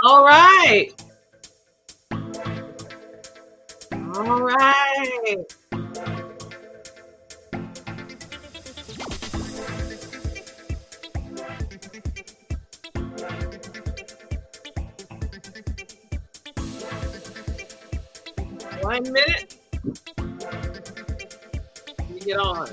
All right. All right. 1 minute. You get on.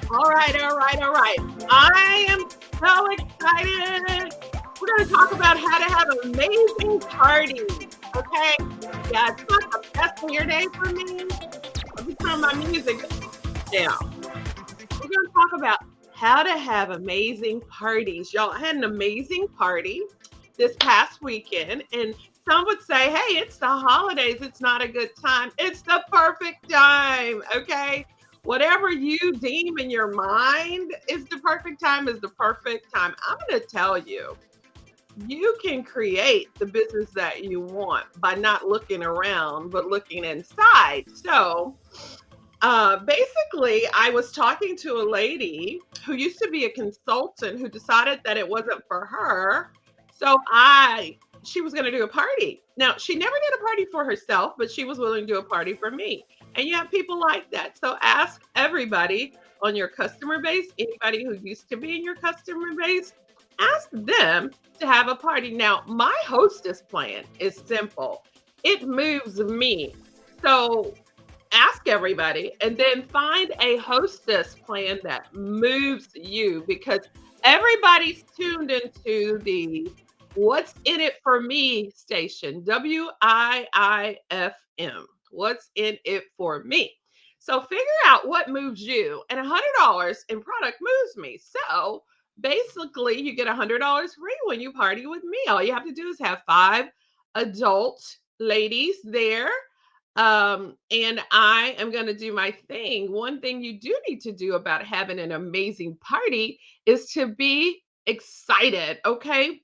All right. All right. All right. I am so excited. We're going to talk about how to have amazing parties. Okay. Yeah, it's not the best of your day for me. Let me turn my music down. We're going to talk about how to have amazing parties. Y'all, I had an amazing party this past weekend, and some would say, hey, it's the holidays. It's not a good time. It's the perfect time. Okay. Whatever you deem in your mind is the perfect time, is the perfect time. I'm going to tell you, you can create the business that you want by not looking around, but looking inside. So, basically, I was talking to a lady who used to be a consultant who decided that it wasn't for her. So she was going to do a party. Now, she never did a party for herself, but she was willing to do a party for me. And you have people like that. So ask everybody on your customer base, anybody who used to be in your customer base, ask them to have a party. Now, my hostess plan is simple. It moves me. So ask everybody and then find a hostess plan that moves you because everybody's tuned into the what's in it for me station, WIIFM. What's in it for me? So figure out what moves you, and $100 in product moves me. So basically, you get $100 free when you party with me. All you have to do is have five adult ladies there, and I am going to do my thing. One thing you do need to do about having an amazing party is to be excited, okay?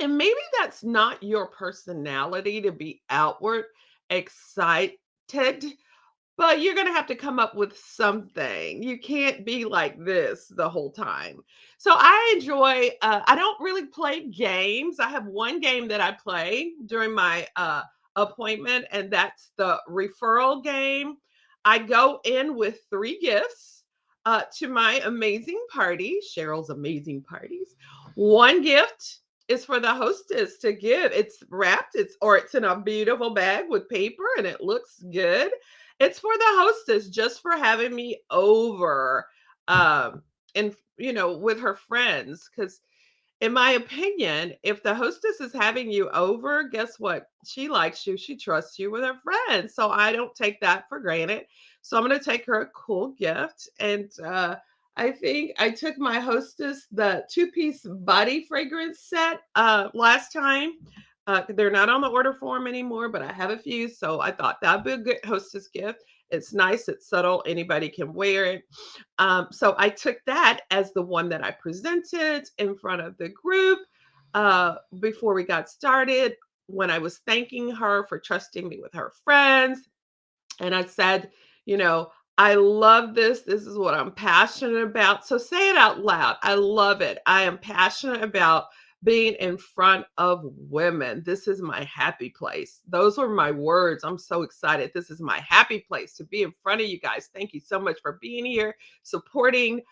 And maybe that's not your personality to be outward excited, but you're going to have to come up with something. You can't be like this the whole time. So I enjoy, I don't really play games. I have one game that I play during my appointment, and that's the referral game. I go in with three gifts to my amazing party, Cheryl's amazing parties. One gift is for the hostess to give. It's wrapped, it's in a beautiful bag with paper and it looks good. It's for the hostess just for having me over, and with her friends. Because in my opinion, if the hostess is having you over, guess what? She likes you. She trusts you with her friends. So I don't take that for granted. So I'm going to take her a cool gift. And I think I took my hostess the two-piece body fragrance set last time. They're not on the order form anymore, but I have a few. So I thought that'd be a good hostess gift. It's nice, it's subtle, anybody can wear it. So I took that as the one that I presented in front of the group before we got started when I was thanking her for trusting me with her friends. And I said, you know, I love this. This is what I'm passionate about. So say it out loud. I love it. I am passionate about being in front of women. This is my happy place. Those were my words. I'm so excited. This is my happy place to be in front of you guys. Thank you so much for being here, supporting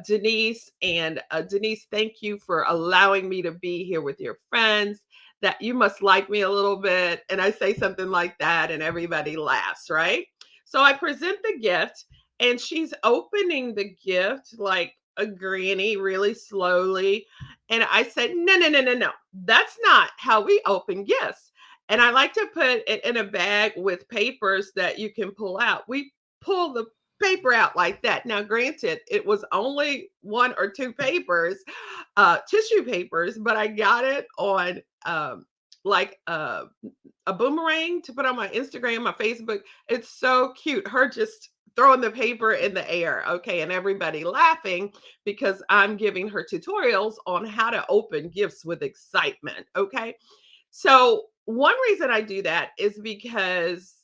Denise. And Denise, thank you for allowing me to be here with your friends. That you must like me a little bit. And I say something like that, and everybody laughs, right? So I present the gift, and she's opening the gift like a granny really slowly. And I said, no, no, no, no, no. That's not how we open gifts. And I like to put it in a bag with papers that you can pull out. We pull the paper out like that. Now, granted, it was only one or two papers, tissue papers, but I got it on like a boomerang to put on my Instagram, my Facebook. It's so cute. Her just throwing the paper in the air. Okay. And everybody laughing because I'm giving her tutorials on how to open gifts with excitement. Okay. So, one reason I do that is because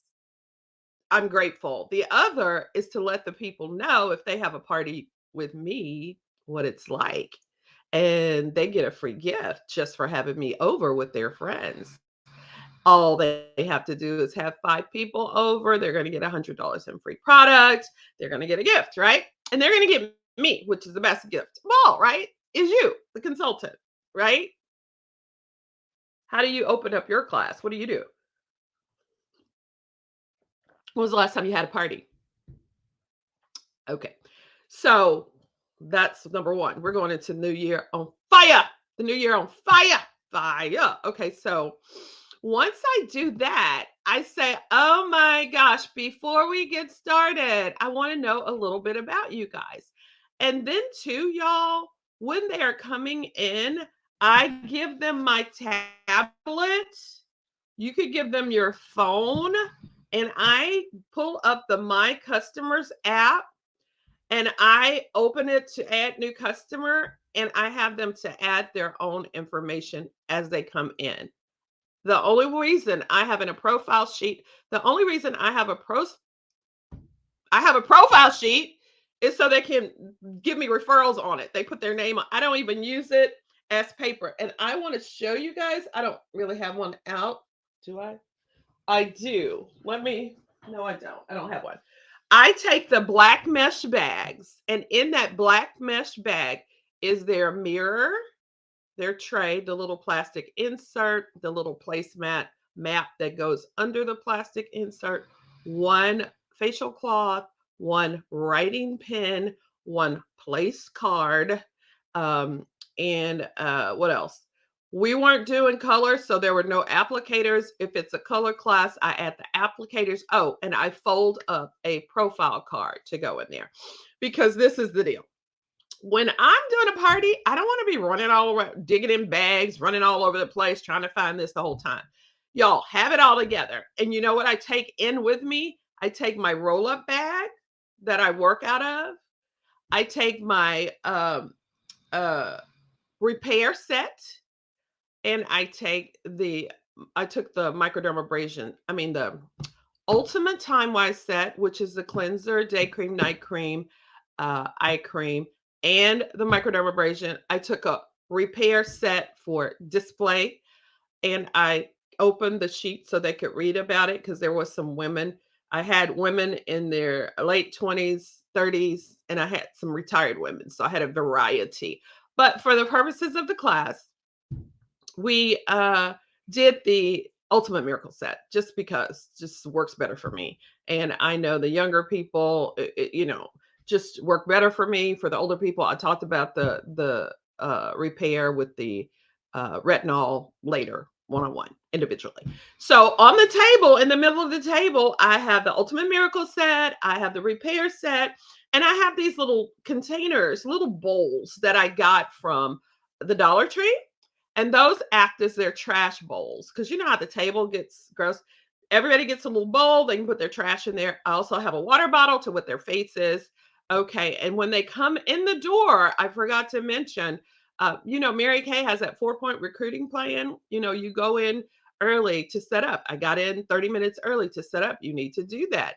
I'm grateful. The other is to let the people know if they have a party with me, what it's like. And they get a free gift just for having me over with their friends. All they have to do is have 5 people over. They're going to get $100 in free product. They're going to get a gift, right? And they're going to get me, which is the best gift of all, right? Is you, the consultant, right? How do you open up your class? What do you do? When was the last time you had a party? Okay. So that's number one. We're going into New Year on fire. The New Year on fire. Fire. Okay. So once I do that, I say, oh my gosh, before we get started, I want to know a little bit about you guys. And then, too, y'all, when they are coming in, I give them my tablet. You could give them your phone, and I pull up the My Customers app and I open it to add new customer and I have them to add their own information as they come in. The only reason I have in a profile sheet, the only reason I have a profile sheet is so they can give me referrals on it. They put their name on. I don't even use it as paper. And I want to show you guys. I don't really have one out. Do I? I do. Let me. No, I don't. I don't have one. I take the black mesh bags, and in that black mesh bag is their mirror, their tray, the little plastic insert, the little placemat map that goes under the plastic insert, one facial cloth, one writing pen, one place card, and what else? We weren't doing colors, so there were no applicators. If it's a color class, I add the applicators. Oh, and I fold up a profile card to go in there because this is the deal. When I'm doing a party, I don't want to be running all around, digging in bags, running all over the place, trying to find this the whole time. Y'all have it all together. And you know what I take in with me? I take my roll up bag that I work out of. I take my uh, repair set, and I took the microdermabrasion. I mean the Ultimate Time Wise set, which is the cleanser, day cream, night cream, eye cream, and the microdermabrasion. I took a repair set for display, and I opened the sheet so they could read about it because there was some women. I had women in their late 20s, 30s, and I had some retired women. So I had a variety. But for the purposes of the class, we did the ultimate miracle set just because just works better for me, and I know the younger people just work better for me. For the older people, I talked about the repair with the retinol later, one-on-one, individually. So on the table, in the middle of the table, I have the ultimate miracle set, I have the repair set, and I have these little containers, little bowls that I got from the Dollar Tree, and those act as their trash bowls because you know how the table gets gross. Everybody gets a little bowl. They can put their trash in there. I also have a water bottle to what their face is. Okay. And when they come in the door, I forgot to mention, Mary Kay has that 4-point recruiting plan. You go in early to set up. I got in 30 minutes early to set up. You need to do that.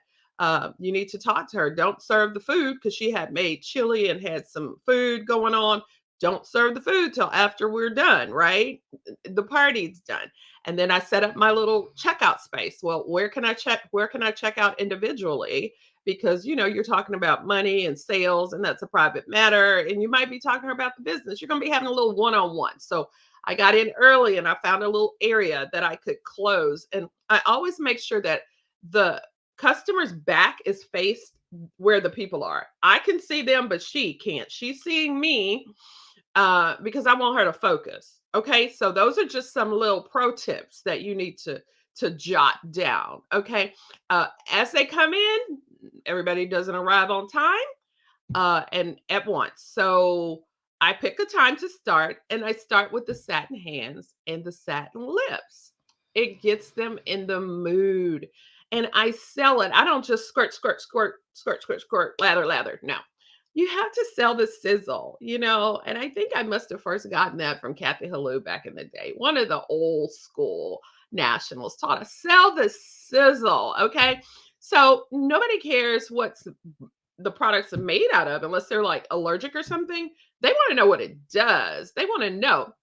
You need to talk to her. Don't serve the food because she had made chili and had some food going on. Don't serve the food till after we're done, right? The party's done. And then I set up my little checkout space. Well, where can I check? Where can I check out individually? Because you're talking about money and sales, and that's a private matter. And you might be talking about the business. You're going to be having a little one-on-one. So I got in early and I found a little area that I could close. And I always make sure that the customer's back is faced where the people are. I can see them, but she can't. She's seeing me because I want her to focus. Okay, so those are just some little pro tips that you need to jot down. Okay, as they come in, everybody doesn't arrive on time and at once. So I pick a time to start, and I start with the satin hands and the satin lips. It gets them in the mood. And I sell it. I don't just squirt, squirt, squirt, squirt, squirt, squirt, lather, lather. No. You have to sell the sizzle, and I think I must have first gotten that from Kathy Halou back in the day. One of the old school nationals taught us sell the sizzle. Okay. So nobody cares what's the products are made out of unless they're like allergic or something. They want to know what it does. They want to know.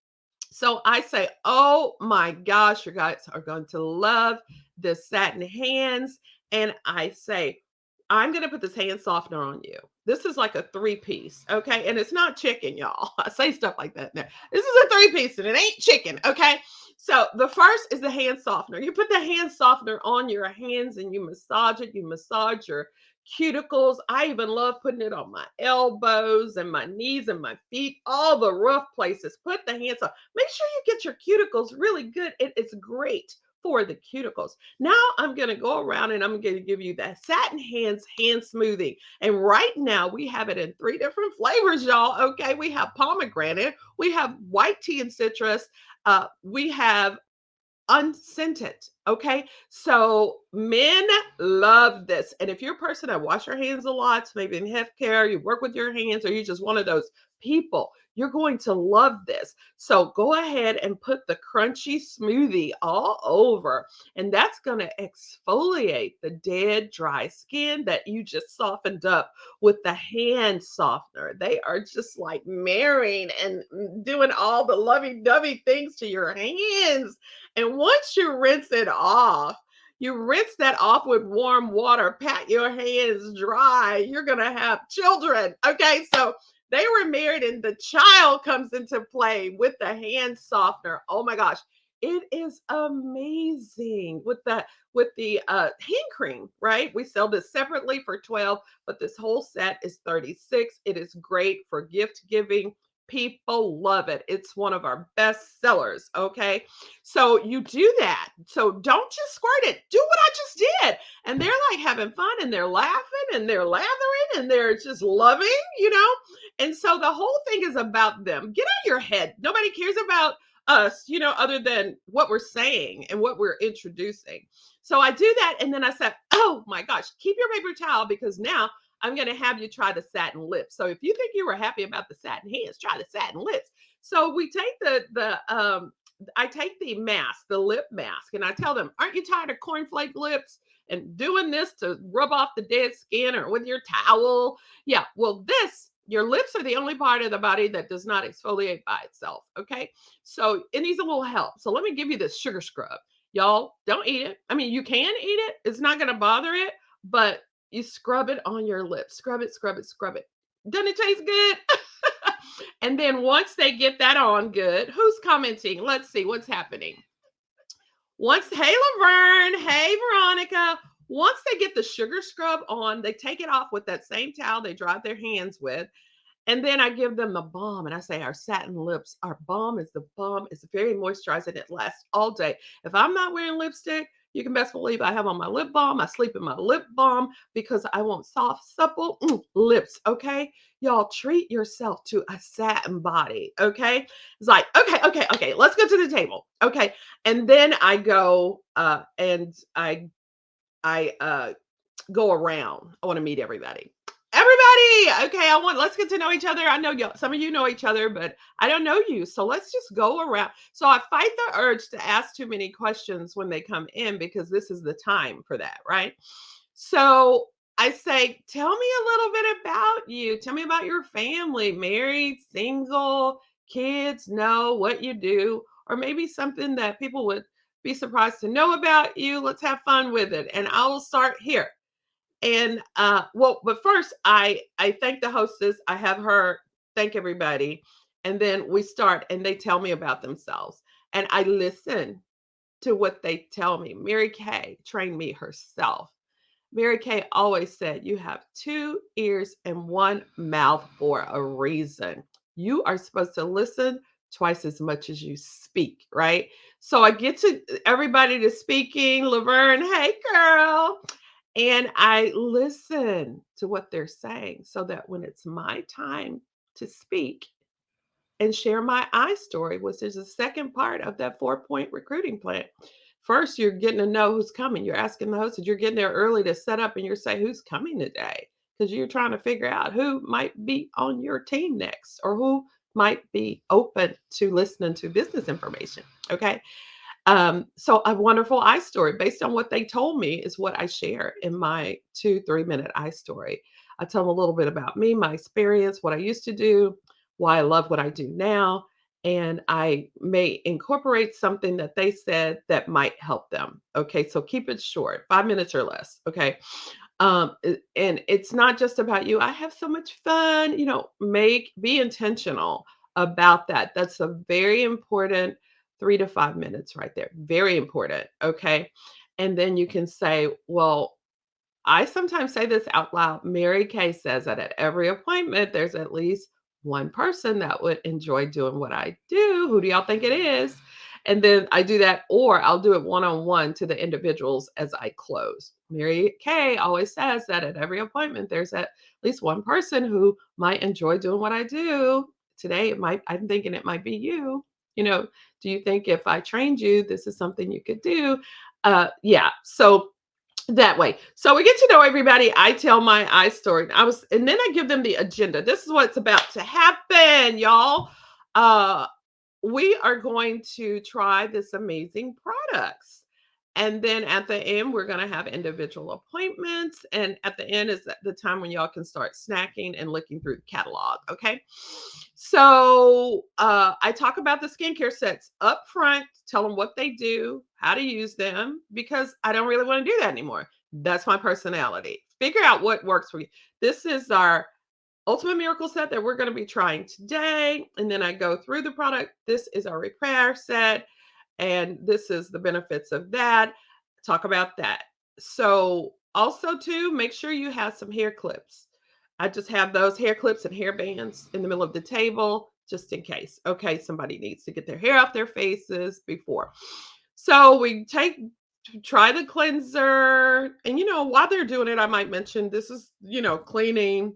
So I say, oh my gosh, you guys are going to love the satin hands. And I say, I'm going to put this hand softener on you. This is like a 3-piece. Okay. And it's not chicken, y'all. I say stuff like that now. This is a 3-piece and it ain't chicken. Okay. So the first is the hand softener. You put the hand softener on your hands and you massage it. You massage your cuticles. I even love putting it on my elbows and my knees and my feet, all the rough places. Put the hands on. Make sure you get your cuticles really good. It's great for the cuticles. Now I'm going to go around and I'm going to give you that satin hands hand smoothing. And right now we have it in 3 different flavors, y'all. Okay. We have pomegranate, we have white tea and citrus, we have unscented. Okay. So men love this. And if you're a person that wash your hands a lot, maybe in healthcare, you work with your hands, or you're just one of those people, you're going to love this. So go ahead and put the crunchy smoothie all over. And that's going to exfoliate the dead, dry skin that you just softened up with the hand softener. They are just like marrying and doing all the lovey dovey things to your hands. And once you rinse it off, you rinse that off with warm water, pat your hands dry. You're going to have children. Okay. So they were married and the child comes into play with the hand softener. Oh my gosh. It is amazing with the hand cream, right? We sell this separately for 12, but this whole set is 36. It is great for gift giving. People love it. It's one of our best sellers. Okay. So you do that. So don't just squirt it. Do what I just did. And they're like having fun and they're laughing and they're lathering and they're just loving. And so the whole thing is about them. Get out of your head. Nobody cares about us, other than what we're saying and what we're introducing. So I do that. And then I said, oh my gosh, keep your paper towel because now I'm going to have you try the satin lips. So if you think you were happy about the satin hands, try the satin lips. So we take I take the mask, the lip mask, and I tell them, aren't you tired of cornflake lips and doing this to rub off the dead skin or with your towel? Yeah, well, your lips are the only part of the body that does not exfoliate by itself. Okay. So it needs a little help. So let me give you this sugar scrub. Y'all don't eat it. I mean, you can eat it, it's not going to bother it, but you scrub it on your lips. Scrub it, scrub it, scrub it. Doesn't it taste good? And then once they get that on good, who's commenting? Let's see what's happening. Hey Laverne, hey Veronica. Once they get the sugar scrub on, they take it off with that same towel they dried their hands with. And then I give them the balm and I say, our satin lips, our balm is the balm. It's very moisturizing. It lasts all day. If I'm not wearing lipstick, you can best believe I have on my lip balm. I sleep in my lip balm because I want soft, supple lips. Okay. Y'all treat yourself to a satin body. Okay. It's like, okay. Let's go to the table. Okay. And then I go and I go around. I want to meet everybody. Everybody, okay, let's get to know each other. I know some of you know each other, but I don't know you. So let's just go around. So I fight the urge to ask too many questions when they come in because this is the time for that, right? So I say, tell me a little bit about you. Tell me about your family, married, single, kids, know what you do, or maybe something that people would be surprised to know about you. Let's have fun with it. And I will start here. And but first I thank the hostess. I have her thank everybody. And then we start and they tell me about themselves. And I listen to what they tell me. Mary Kay trained me herself. Mary Kay always said, you have 2 ears and 1 mouth for a reason. You are supposed to listen twice as much as you speak, right? So I get to everybody to speaking. Laverne, hey girl. And I listen to what they're saying so that when it's my time to speak and share my I story, which is the second part of that 4-point recruiting plan. First, you're getting to know who's coming. You're asking the host, you're getting there early to set up and you're saying, who's coming today? Because you're trying to figure out who might be on your team next or who might be open to listening to business information. Okay. So a wonderful I story based on what they told me is what I share in my 2, 3 minute I story. I tell them a little bit about me, my experience, what I used to do, why I love what I do now. And I may incorporate something that they said that might help them. Okay. So keep it short, 5 minutes or less. Okay. And it's not just about you. I have so much fun, be intentional about that. That's a very important 3 to 5 minutes right there. Very important. Okay. And then you can say, well, I sometimes say this out loud. Mary Kay says that at every appointment, there's at least one person that would enjoy doing what I do. Who do y'all think it is? And then I do that, or I'll do it one on one to the individuals as I close. Mary Kay always says that at every appointment, there's at least one person who might enjoy doing what I do. Today, I'm thinking it might be you. Do you think if I trained you, this is something you could do? Yeah. So that way. So we get to know everybody. I tell my I story. And then I give them the agenda. This is what's about to happen, y'all. Uh, we are going to try this amazing products. And then at the end, we're going to have individual appointments. And at the end is the time when y'all can start snacking and looking through the catalog. Okay. So I talk about the skincare sets up front, tell them what they do, how to use them, because I don't really want to do that anymore. That's my personality. Figure out what works for you. This is our Ultimate Miracle set that we're going to be trying today. And then I go through the product. This is our repair set. And this is the benefits of that. Talk about that. So, also, too, make sure you have some hair clips. I just have those hair clips and hair bands in the middle of the table just in case. Okay, somebody needs to get their hair off their faces before. So, we try the cleanser. And, while they're doing it, I might mention this is, cleaning,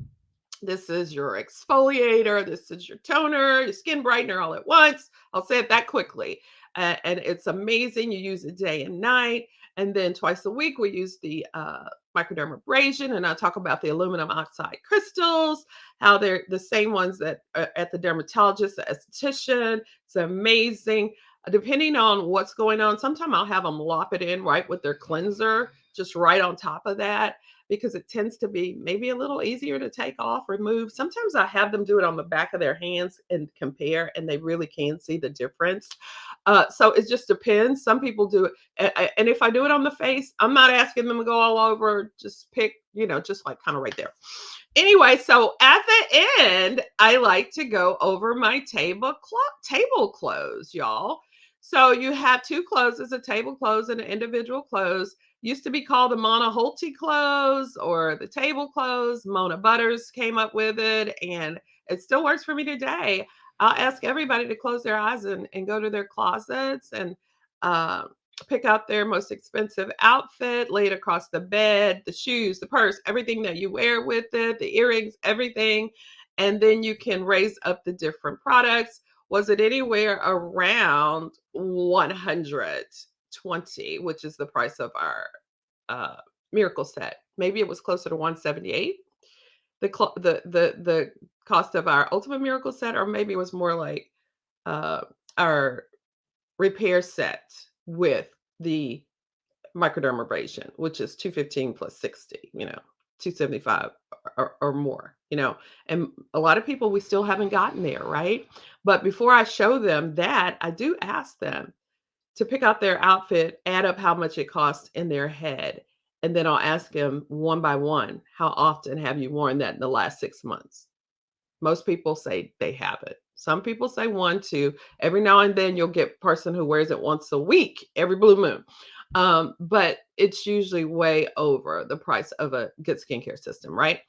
this is your exfoliator, this is your toner, your skin brightener all at once. I'll say it that quickly. And it's amazing. You use it day and night. And then twice a week, we use the microdermabrasion. And I talk about the aluminum oxide crystals, how they're the same ones that are at the dermatologist, the esthetician. It's amazing. Depending on what's going on, sometimes I'll have them lop it in right with their cleanser, just right on top of that because it tends to be maybe a little easier to take off, remove. Sometimes I have them do it on the back of their hands and compare, and they really can see the difference. So it just depends. Some people do it. And if I do it on the face, I'm not asking them to go all over, just pick, just like kind of right there. Anyway, so at the end, I like to go over my table clothes, y'all. So you have two closes, a table close and an individual close. Used to be called the Mona Holty close or the table close. Mona Butters came up with it, and it still works for me today. I'll ask everybody to close their eyes and go to their closets and uh, pick out their most expensive outfit, lay it across the bed, the shoes, the purse, everything that you wear with it, the earrings, everything. And then you can raise up the different products. Was it anywhere around 120, which is the price of our uh, miracle set? Maybe it was closer to 178. The cost of our ultimate miracle set, or maybe it was more like uh, our repair set with the microdermabrasion, which is 215 plus 60, 275 or more, and a lot of people, we still haven't gotten there, right? But before I show them that, I do ask them to pick out their outfit, add up how much it costs in their head. And then I'll ask them one by one, how often have you worn that in the last 6 months? Most people say they have it. Some people say one, two. Every now and then you'll get a person who wears it once a week, every blue moon. But it's usually way over the price of a good skincare system, right?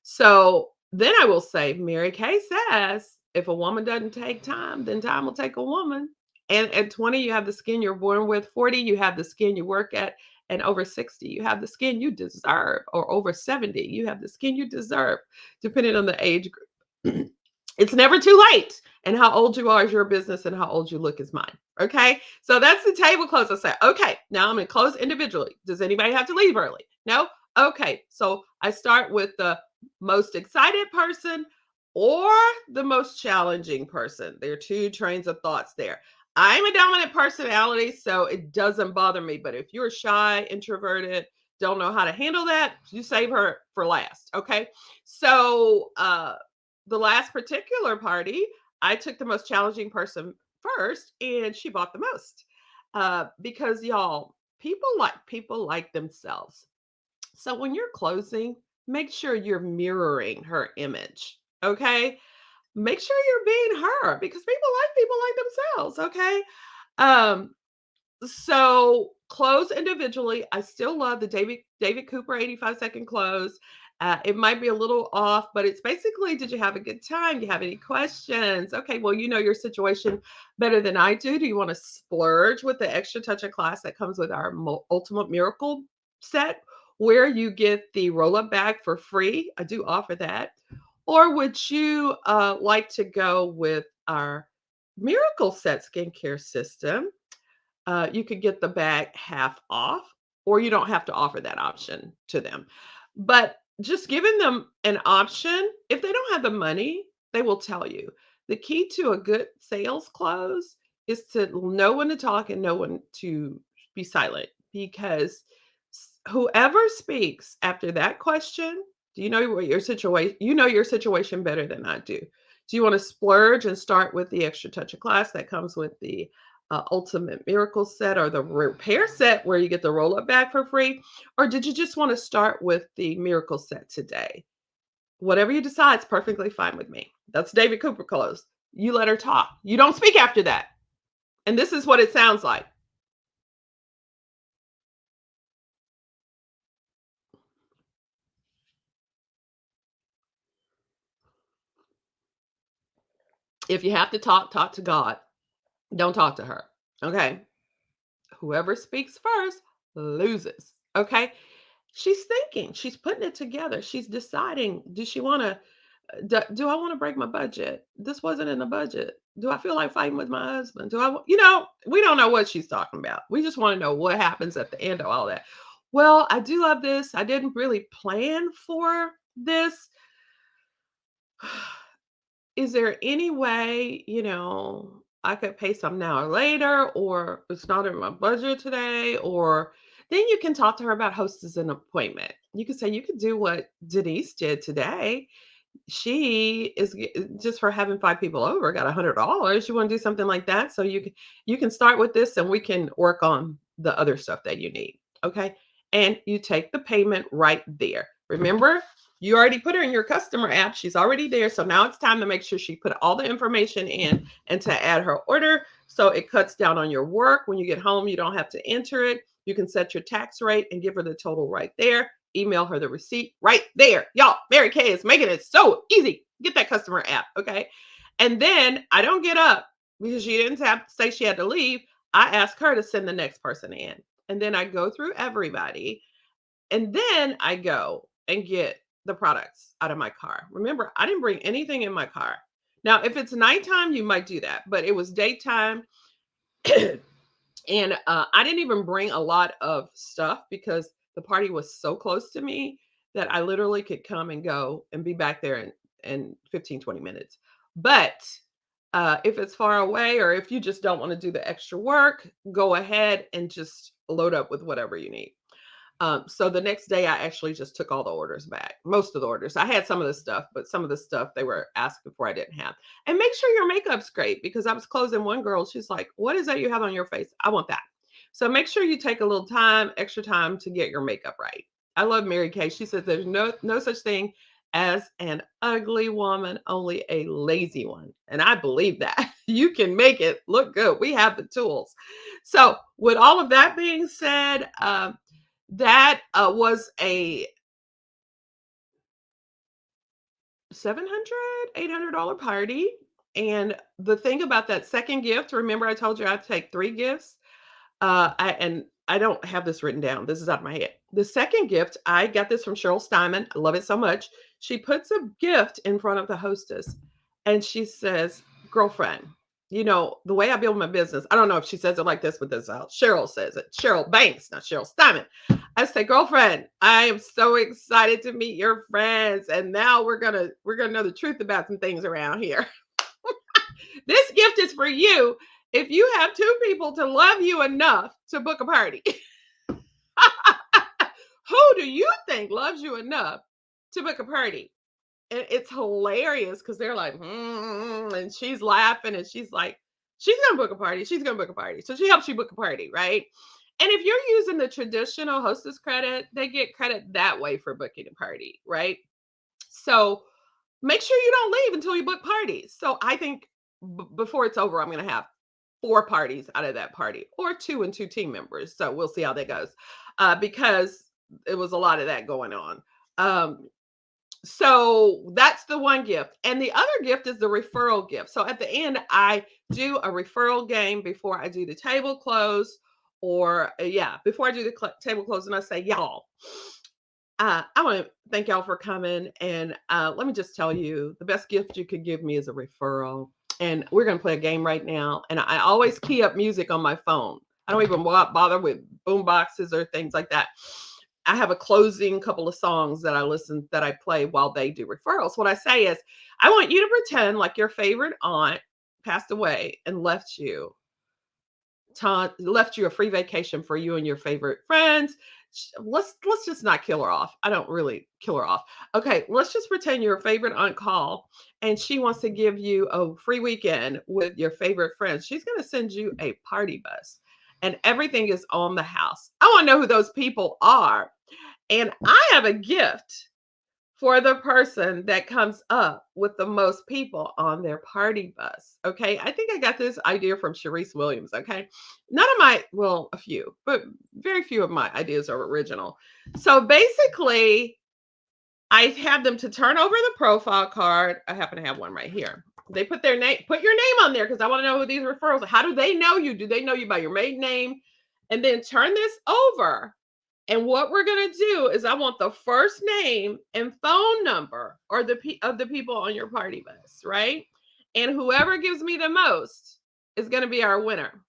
So then I will say, Mary Kay says, if a woman doesn't take time, then time will take a woman. And at 20, you have the skin you're born with. 40, you have the skin you work at. And over 60, you have the skin you deserve. Or over 70, you have the skin you deserve, depending on the age group. It's never too late. And how old you are is your business, and how old you look is mine. Okay. So that's the table close. I say, okay, now I'm going to close individually. Does anybody have to leave early? No. Okay. So I start with the most excited person or the most challenging person. There are two trains of thoughts there. I'm a dominant personality, so it doesn't bother me. But if you're shy, introverted, don't know how to handle that, you save her for last. Okay. So, the last particular party, I took the most challenging person first, and she bought the most. Because y'all, people like themselves. So when you're closing, make sure you're mirroring her image. Okay. Make sure you're being her because people like themselves. Okay. Um, so close individually. I still love the David Cooper 85-second close. It might be a little off, but it's basically, did you have a good time? Do you have any questions? Okay, well, you know your situation better than I do. Do you want to splurge with the extra touch of class that comes with our Ultimate Miracle set, where you get the roll up bag for free? I do offer that. Or would you like to go with our Miracle Set skincare system? You could get the bag half off, or you don't have to offer that option to them. But just giving them an option, if they don't have the money, they will tell you. The key to a good sales close is to know when to talk and know when to be silent, because whoever speaks after that question, do you know what your situation? You know your situation better than I do. Do you want to splurge and start with the extra touch of class that comes with the Ultimate Miracle Set, or the repair set where you get the roll up bag for free? Or did you just want to start with the Miracle Set today? Whatever you decide is perfectly fine with me. That's David Cooper close. You let her talk. You don't speak after that. And this is what it sounds like. If you have to talk, talk to God. Don't talk to her. Okay. Whoever speaks first loses. Okay. She's thinking, she's putting it together. She's deciding, does she want to do I want to break my budget? This wasn't in the budget. Do I feel like fighting with my husband? We don't know what she's talking about. We just want to know what happens at the end of all that. Well, I do love this. I didn't really plan for this. Is there any way, I could pay some now or later, or it's not in my budget today? Or then you can talk to her about hosting an appointment. You can say, you could do what Denise did today. She is just for having 5 people over, got $100. You wanna do something like that? So you can start with this, and we can work on the other stuff that you need, okay? And you take the payment right there. Remember, you already put her in your customer app. She's already there. So now it's time to make sure she put all the information in and to add her order. So it cuts down on your work. When you get home, you don't have to enter it. You can set your tax rate and give her the total right there. Email her the receipt right there. Y'all, Mary Kay is making it so easy. Get that customer app, okay? And then I don't get up because she didn't have to say she had to leave. I ask her to send the next person in. And then I go through everybody. And then I go and get the products out of my car. Remember, I didn't bring anything in my car. Now, if it's nighttime, you might do that, but it was daytime. And I didn't even bring a lot of stuff because the party was so close to me that I literally could come and go and be back there in 15, 20 minutes. But if it's far away, or if you just don't want to do the extra work, go ahead and just load up with whatever you need. So the next day, I actually just took all the orders back. Most of the orders. I had some of the stuff, but some of the stuff they were asking for, I didn't have. And make sure your makeup's great, because I was closing one girl. She's like, "What is that you have on your face? I want that." So make sure you take a little time, extra time, to get your makeup right. I love Mary Kay. She says there's no such thing as an ugly woman, only a lazy one. And I believe that. You can make it look good. We have the tools. So with all of that being said, that was a 700, $800 party. And the thing about that second gift, remember I told you I'd take 3 gifts? And I don't have this written down. This is out of my head. The second gift, I got this from Cheryl Steinman. I love it so much. She puts a gift in front of the hostess and she says, "Girlfriend, you know, the way I build my business," I don't know if she says it like this, but this is how Cheryl says it. Cheryl Banks, not Cheryl Steinman. I say, "Girlfriend, I am so excited to meet your friends. And now we're gonna know the truth about some things around here. This gift is for you if you have two people to love you enough to book a party." Who do you think loves you enough to book a party? And it's hilarious because they're like, and she's laughing and she's like, she's gonna book a party. She's gonna book a party. So she helps you book a party, right? And if you're using the traditional hostess credit, they get credit that way for booking a party, right? So make sure you don't leave until you book parties. So I think before it's over, I'm going to have four parties out of that party, or two and two team members. So we'll see how that goes, because it was a lot of that going on. Um, so that's the one gift. And the other gift is the referral gift. So at the end, I do a referral game before I do the table close, or yeah, before I do the table close, and I say, y'all, I want to thank y'all for coming. And let me just tell you, the best gift you could give me is a referral. And we're going to play a game right now. And I always key up music on my phone. I don't even bother with boom boxes or things like that. I have a closing couple of songs that that I play while they do referrals. What I say is, I want you to pretend like your favorite aunt passed away and left you a free vacation for you and your favorite friends. Let's just not kill her off. I don't really kill her off. Okay, let's just pretend your favorite aunt call and she wants to give you a free weekend with your favorite friends. She's going to send you a party bus and everything is on the house. I want to know who those people are. And I have a gift for the person that comes up with the most people on their party bus. Okay. I think I got this idea from Sharice Williams. Okay. None of well, a few, but very few of my ideas are original. So basically, I have them to turn over the profile card. I happen to have one right here. They put put your name on there because I want to know who these referrals are. How do they know you? Do they know you by your maiden name? And then turn this over, and what we're going to do is I want the first name and phone number or of the people on your party bus, right? And whoever gives me the most is going to be our winner.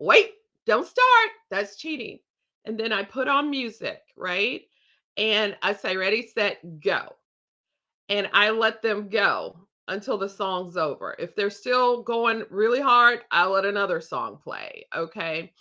Wait, don't start. That's cheating. And then I put on music, right? And I say ready, set, go. And I let them go until the song's over. If they're still going really hard, I let another song play, okay?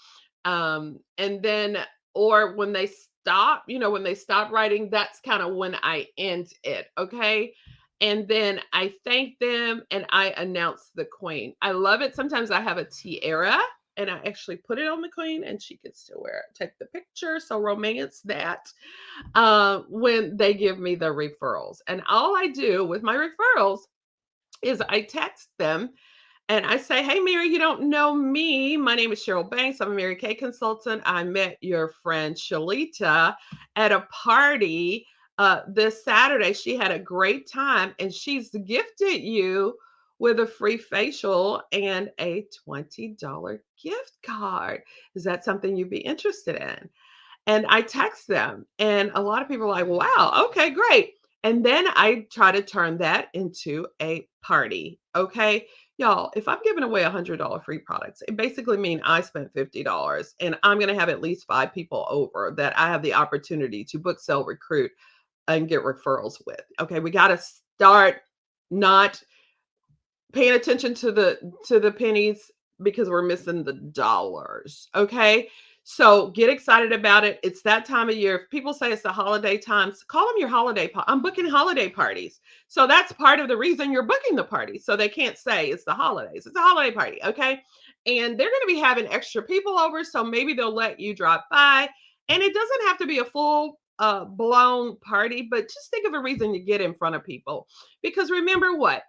And then, or when they stop, when they stop writing, that's kind of when I end it. Okay. And then I thank them and I announce the queen. I love it. Sometimes I have a tiara and I actually put it on the queen and she gets to wear it. Take the picture. So romance that when they give me the referrals. And all I do with my referrals is I text them and I say, "Hey, Mary, you don't know me. My name is Cheryl Banks. I'm a Mary Kay consultant. I met your friend Shalita at a party this Saturday. She had a great time and she's gifted you with a free facial and a $20 gift card. Is that something you'd be interested in?" And I text them, and a lot of people are like, "Wow, okay, great." And then I try to turn that into a party. Okay. Y'all, if I'm giving away $100 free products, it basically means I spent $50 and I'm going to have at least five people over that I have the opportunity to book, sell, recruit, and get referrals with. Okay. We got to start not paying attention to the pennies because we're missing the dollars. Okay. So get excited about it. It's that time of year. If people say it's the holiday times, call them your holiday. I'm booking holiday parties. So that's part of the reason you're booking the party. So they can't say it's the holidays. It's a holiday party. Okay. And they're going to be having extra people over. So maybe they'll let you drop by. And it doesn't have to be a full blown party, but just think of a reason to get in front of people. Because remember what?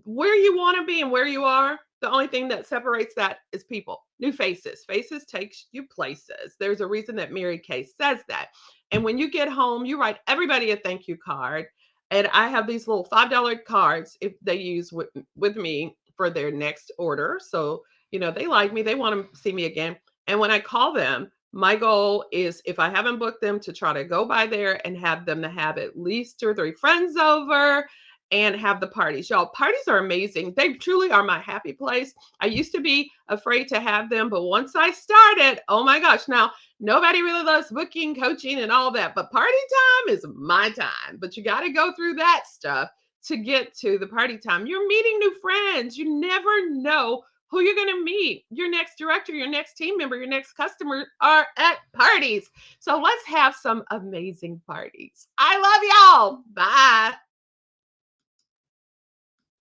Where you want to be and where you are, the only thing that separates that is people, new faces. Faces takes you places. There's a reason that Mary Kay says that. And when you get home, you write everybody a thank you card. And I have these little $5 cards if they use with me for their next order. So, they like me, they want to see me again. And when I call them, My goal is if I haven't booked them to try to go by there and have them to have at least 2 or 3 friends over and have the parties. Y'all, parties are amazing. They truly are my happy place. I used to be afraid to have them, but once I started, oh my gosh. Now, nobody really loves booking, coaching, and all that, but party time is my time. But you got to go through that stuff to get to the party time. You're meeting new friends. You never know who you're going to meet. Your next director, your next team member, your next customer are at parties. So let's have some amazing parties. I love y'all. Bye.